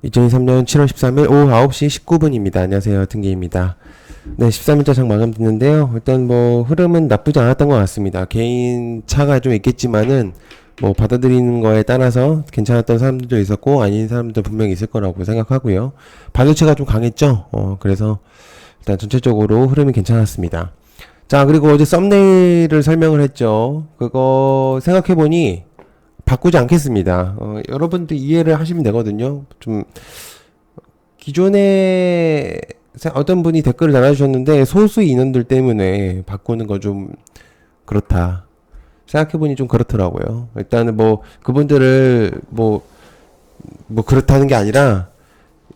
2023년 7월 13일 오후 9시 19분입니다. 안녕하세요. 등기입니다. 네, 13일자 장 마감됐는데요. 일단 뭐 흐름은 나쁘지 않았던 것 같습니다. 개인 차가 좀 있겠지만은 뭐 받아들이는 거에 따라서 괜찮았던 사람들도 있었고 아닌 사람들도 분명히 있을 거라고 생각하고요. 반도체가 좀 강했죠. 그래서 일단 전체적으로 흐름이 괜찮았습니다. 자, 그리고 어제 썸네일을 설명을 했죠. 그거 생각해보니 바꾸지 않겠습니다. 여러분들 이해를 하시면 되거든요. 좀 기존에 어떤 분이 댓글을 달아주셨는데 소수 인원들 때문에 바꾸는 거 좀 그렇다. 생각해보니 좀 그렇더라고요. 일단은 뭐 그분들을 뭐 그렇다는 게 아니라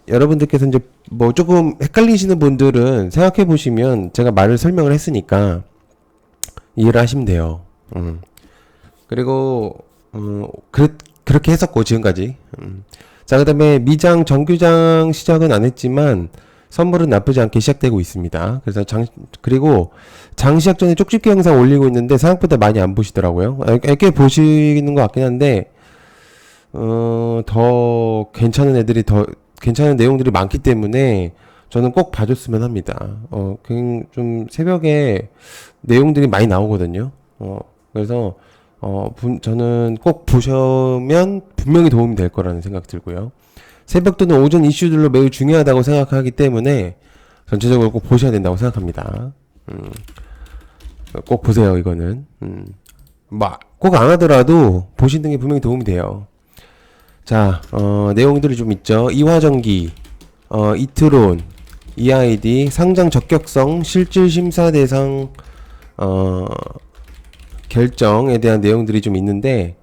여러분들께서 이제 뭐 조금 헷갈리시는 분들은 생각해보시면 제가 말을 설명을 했으니까 이해를 하시면 돼요. 그리고 그렇게 했었고 지금까지. 자, 그다음에 미장 정규장 시작은 안 했지만 선물은 나쁘지 않게 시작되고 있습니다. 그래서 그리고 장 시작 전에 쪽집게 영상 올리고 있는데 생각보다 많이 안 보시더라고요. 꽤 보시는 것 같긴 한데 더 괜찮은 애들이 더 괜찮은 내용들이 많기 때문에 저는 꼭 봐줬으면 합니다. 좀 새벽에 내용들이 많이 나오거든요. 그래서 저는 꼭 보시면 분명히 도움이 될 거라는 생각 들고요. 새벽 또는 오전 이슈들로 매우 중요하다고 생각하기 때문에 전체적으로 꼭 보셔야 된다고 생각합니다. 꼭 보세요, 이거는. 꼭 안 하더라도 보시는 게 분명히 도움이 돼요. 자, 내용들이 좀 있죠. 이화전기, 이트론, EID, 상장 적격성, 실질 심사 대상, 결정에 대한 내용들이 좀 있는데,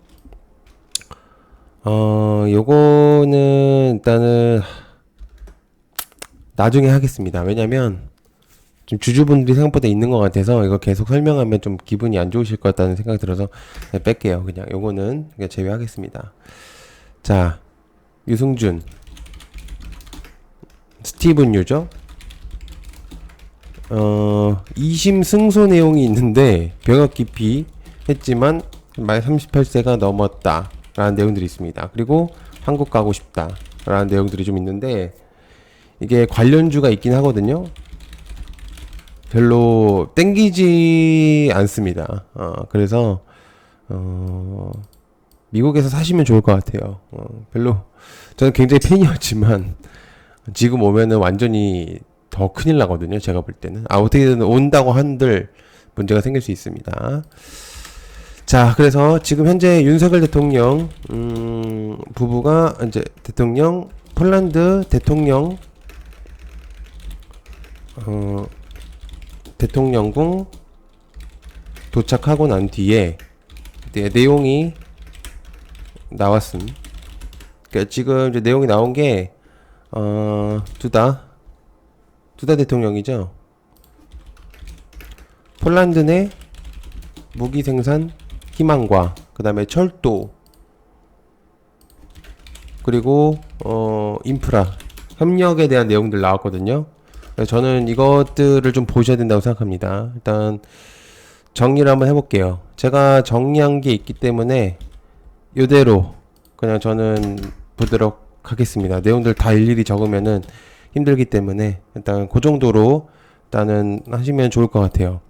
요거는 일단은 나중에 하겠습니다. 왜냐면 좀 주주분들이 생각보다 있는 것 같아서 이거 계속 설명하면 좀 기분이 안 좋으실 것 같다는 생각이 들어서 그냥 뺄게요. 그냥 요거는 그냥 제외하겠습니다. 자, 유승준, 스티븐 유죠. 2심 승소 내용이 있는데 병역 기피 했지만 만 38세가 넘었다 라는 내용들이 있습니다. 그리고 한국 가고 싶다 라는 내용들이 좀 있는데 이게 관련주가 있긴 하거든요. 별로 땡기지 않습니다. 그래서 미국에서 사시면 좋을 것 같아요. 별로 저는 굉장히 팬이었지만 지금 오면은 완전히 더 큰일 나거든요. 제가 볼 때는. 어떻게든 온다고 한들 문제가 생길 수 있습니다. 자, 그래서 지금 현재 윤석열 대통령 부부가 이제 대통령 폴란드 대통령 대통령궁 도착하고 난 뒤에 내용이 나왔음. 그러니까 지금 이제 내용이 나온 게 두다 대통령이죠. 폴란드 내 무기 생산 희망과 그 다음에 철도 그리고 인프라 협력에 대한 내용들 나왔거든요. 저는 이것들을 좀 보셔야 된다고 생각합니다. 일단 정리를 한번 해볼게요. 제가 정리한 게 있기 때문에 이대로 그냥 저는 보도록 하겠습니다. 내용들 다 일일이 적으면은 힘들기 때문에 일단 그 정도로 일단은 하시면 좋을 것 같아요.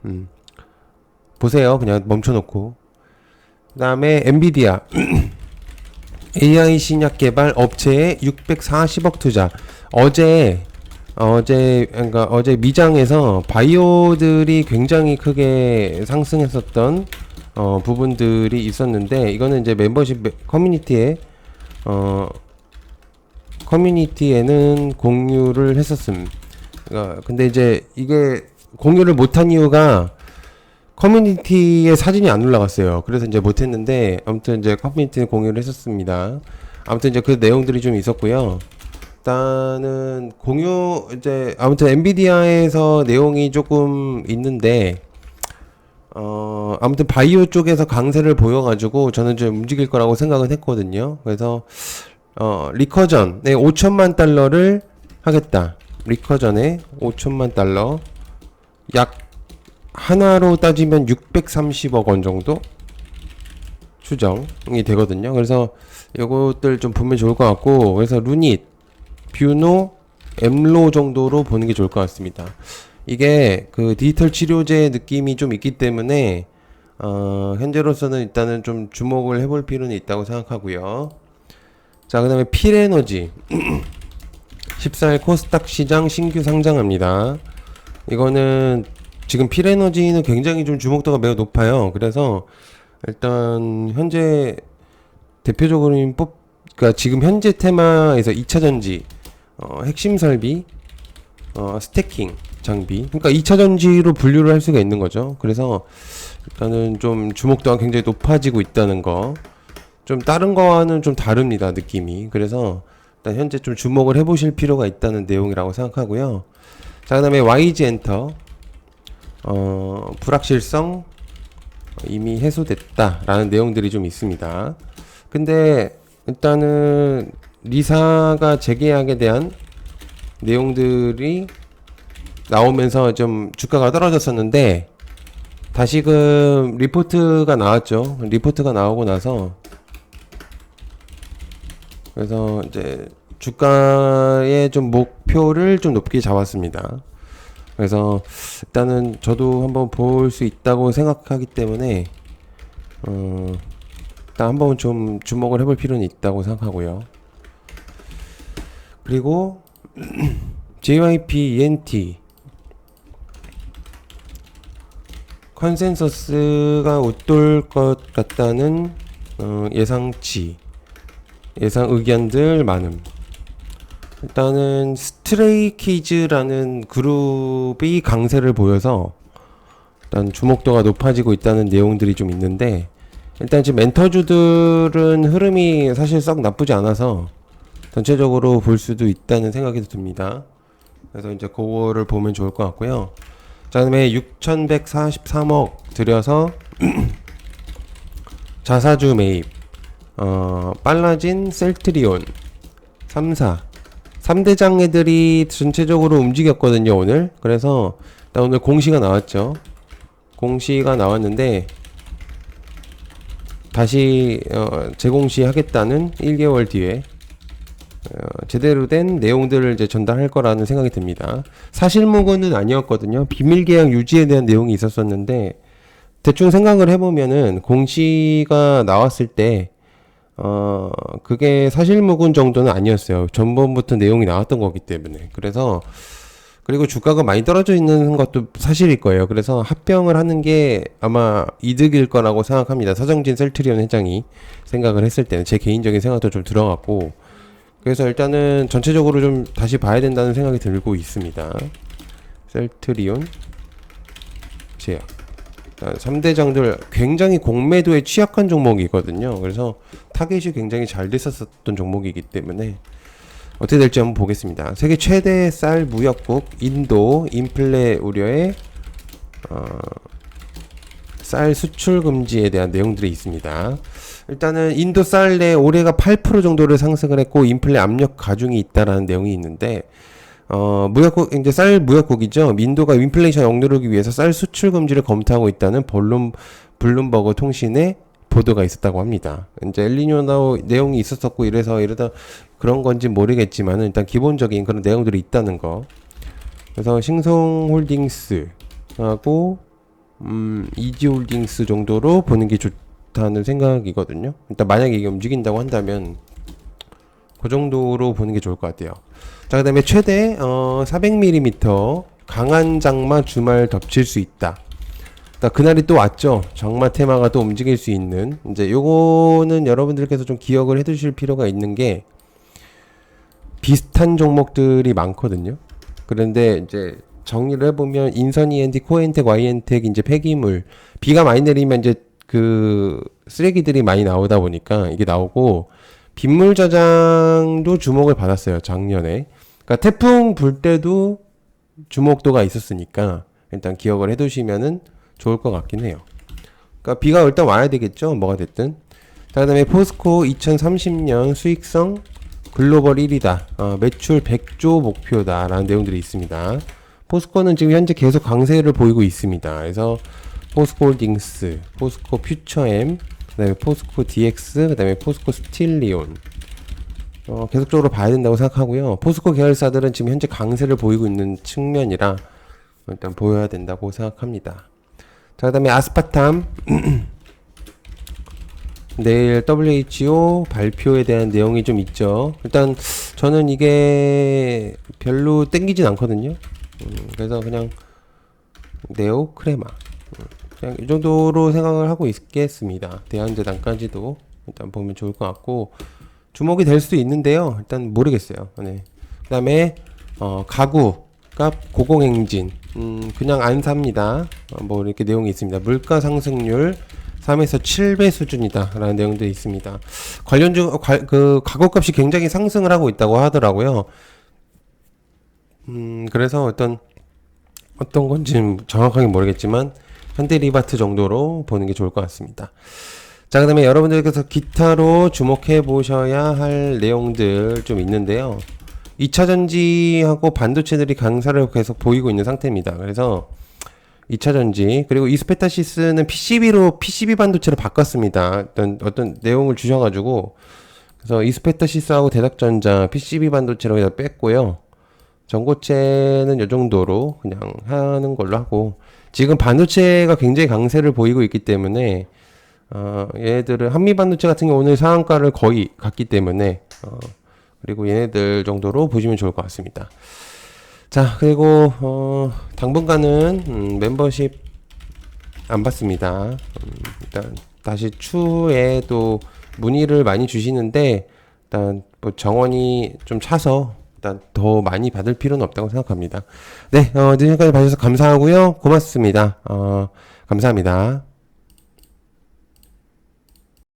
보세요. 그냥 멈춰놓고. 그 다음에 엔비디아 AI 신약 개발 업체에 640억 투자. 그러니까 어제 미장에서 바이오들이 굉장히 크게 상승했었던 부분들이 있었는데 이거는 이제 멤버십 커뮤니티에는 공유를 했었음. 근데 이제 이게 공유를 못한 이유가 커뮤니티에 사진이 안 올라갔어요. 그래서 이제 못했는데 아무튼 이제 커뮤니티는 공유를 했었습니다. 아무튼 이제 그 내용들이 좀 있었고요. 일단은 아무튼 엔비디아에서 내용이 조금 있는데 아무튼 바이오 쪽에서 강세를 보여가지고 저는 좀 움직일 거라고 생각은 했거든요. 그래서 리커전에 5천만 달러를 하겠다. 리커전에 5천만 달러 약 하나로 따지면 630억 원 정도 추정이 되거든요. 그래서 요것들 좀 보면 좋을 것 같고, 그래서 루닛 뷰노, 엠로 정도로 보는 게 좋을 것 같습니다. 이게 그 디지털 치료제 느낌이 좀 있기 때문에 현재로서는 일단은 좀 주목을 해볼 필요는 있다고 생각하고요. 자, 그 다음에 필에너지 14일 코스닥 시장 신규 상장합니다. 이거는 지금 필에너지는 굉장히 좀 주목도가 매우 높아요. 그래서 일단 현재 대표적으로 그러니까 지금 현재 테마에서 2차전지 핵심 설비 스태킹 장비, 그러니까 2차전지로 분류를 할 수가 있는 거죠. 그래서 일단은 좀 주목도가 굉장히 높아지고 있다는 거, 좀 다른 거와는 좀 다릅니다, 느낌이. 그래서 일단 현재 좀 주목을 해보실 필요가 있다는 내용이라고 생각하고요. 자, 그 다음에 YG 엔터 불확실성 이미 해소됐다라는 내용들이 좀 있습니다. 근데 일단은 리사가 재계약에 대한 내용들이 나오면서 좀 주가가 떨어졌었는데 다시금 리포트가 나왔죠. 리포트가 나오고 나서 그래서 이제 주가의 좀 목표를 좀 높게 잡았습니다. 그래서 일단은 저도 한번 볼 수 있다고 생각하기 때문에 일단 한번 좀 주목을 해볼 필요는 있다고 생각하고요. 그리고 JYP ENT 컨센서스가 웃돌 것 같다는 예상 의견들 많음. 일단은 스트레이키즈라는 그룹이 강세를 보여서 일단 주목도가 높아지고 있다는 내용들이 좀 있는데, 일단 지금 멘터주들은 흐름이 사실 썩 나쁘지 않아서 전체적으로 볼 수도 있다는 생각이 듭니다. 그래서 이제 그거를 보면 좋을 것 같고요. 자, 그다음에 6,143억 들여서 자사주 매입, 빨라진 셀트리온 3대장 애들이 전체적으로 움직였거든요, 오늘. 그래서 일단 오늘 공시가 나왔죠. 공시가 나왔는데 다시 재공시 하겠다는 1개월 뒤에 제대로 된 내용들을 이제 전달할 거라는 생각이 듭니다. 사실무근은 아니었거든요. 비밀 계약 유지에 대한 내용이 있었었는데 대충 생각을 해보면은 공시가 나왔을 때 그게 사실무근 정도는 아니었어요. 전번부터 내용이 나왔던 거기 때문에. 그래서 그리고 주가가 많이 떨어져 있는 것도 사실일 거예요. 그래서 합병을 하는 게 아마 이득일 거라고 생각합니다. 서정진 셀트리온 회장이 생각을 했을 때는 제 개인적인 생각도 좀 들어갔고, 그래서 일단은 전체적으로 좀 다시 봐야 된다는 생각이 들고 있습니다. 셀트리온 제약 3대장들 굉장히 공매도에 취약한 종목이거든요. 그래서 타겟이 굉장히 잘 됐었던 종목이기 때문에 어떻게 될지 한번 보겠습니다. 세계 최대 쌀 무역국 인도 인플레 우려에 쌀 수출 금지에 대한 내용들이 있습니다. 일단은 인도 쌀 내 올해가 8% 정도를 상승을 했고 인플레 압력 가중이 있다라는 내용이 있는데 무역국, 이제 쌀 무역국이죠. 인도가 인플레이션 억누르기 위해서 쌀 수출 금지를 검토하고 있다는 블룸버그 통신의 보도가 있었다고 합니다. 이제 엘니뇨 내용이 있었었고 이러다 그런 건지 모르겠지만 일단 기본적인 그런 내용들이 있다는 거. 그래서 싱송홀딩스하고 이지홀딩스 정도로 보는 게 좋다는 생각이거든요. 일단 만약에 이게 움직인다고 한다면 그 정도로 보는 게 좋을 것 같아요. 자, 그 다음에 최대 400mm 강한 장마 주말 덮칠 수 있다. 그날이 또 왔죠. 장마 테마가 또 움직일 수 있는. 이제 요거는 여러분들께서 좀 기억을 해 두실 필요가 있는 게 비슷한 종목들이 많거든요. 그런데 이제 정리를 해보면 인선 ENT, 코엔텍, Y엔텍 이제 폐기물, 비가 많이 내리면 이제 그 쓰레기들이 많이 나오다 보니까 이게 나오고, 빗물 저장도 주목을 받았어요, 작년에. 그러니까 태풍 불 때도 주목도가 있었으니까 일단 기억을 해 두시면은 좋을 것 같긴 해요. 그러니까 비가 일단 와야 되겠죠, 뭐가 됐든. 자, 그다음에 포스코 2030년 수익성 글로벌 1위다. 매출 100조 목표다. 라는 내용들이 있습니다. 포스코는 지금 현재 계속 강세를 보이고 있습니다. 그래서 포스코홀딩스, 포스코 퓨처엠, 그 다음에 포스코 DX, 그 다음에 포스코 스틸리온, 계속적으로 봐야 된다고 생각하고요. 포스코 계열사들은 지금 현재 강세를 보이고 있는 측면이라 일단 보여야 된다고 생각합니다. 자, 그다음에 아스파탐 내일 WHO 발표에 대한 내용이 좀 있죠. 일단 저는 이게 별로 땡기진 않거든요. 그래서 그냥 네오크레마 그냥 이 정도로 생각을 하고 있겠습니다. 대한제당까지도 일단 보면 좋을 것 같고 주목이 될 수도 있는데요. 일단 모르겠어요. 네. 그다음에 가구값 고공행진 그냥 안 삽니다. 뭐 이렇게 내용이 있습니다. 물가 상승률 3에서 7배 수준이다 라는 내용도 있습니다. 관련주 그 가구값이 굉장히 상승을 하고 있다고 하더라고요. 그래서 어떤 건지 정확하게 모르겠지만 현대리바트 정도로 보는 게 좋을 것 같습니다. 자, 그 다음에 여러분들께서 기타로 주목해 보셔야 할 내용들 좀 있는데요. 2차전지하고 반도체들이 강세를 계속 보이고 있는 상태입니다. 그래서 2차전지 그리고 이스페타시스는 PCB 반도체로 바꿨습니다. 어떤 내용을 주셔가지고 그래서 이스페타시스하고 대닥전자 PCB 반도체로 그냥 뺐고요. 전고체는 이 정도로 그냥 하는 걸로 하고 지금 반도체가 굉장히 강세를 보이고 있기 때문에 얘네들은 한미반도체 같은 경우 오늘 상한가를 거의 갔기 때문에 그리고 얘네들 정도로 보시면 좋을 것 같습니다. 자, 그리고 당분간은 멤버십 안 받습니다. 일단 다시 추후에도 문의를 많이 주시는데 일단 뭐 정원이 좀 차서 일단 더 많이 받을 필요는 없다고 생각합니다. 네, 지금까지 봐주셔서 감사하고요. 고맙습니다. 감사합니다.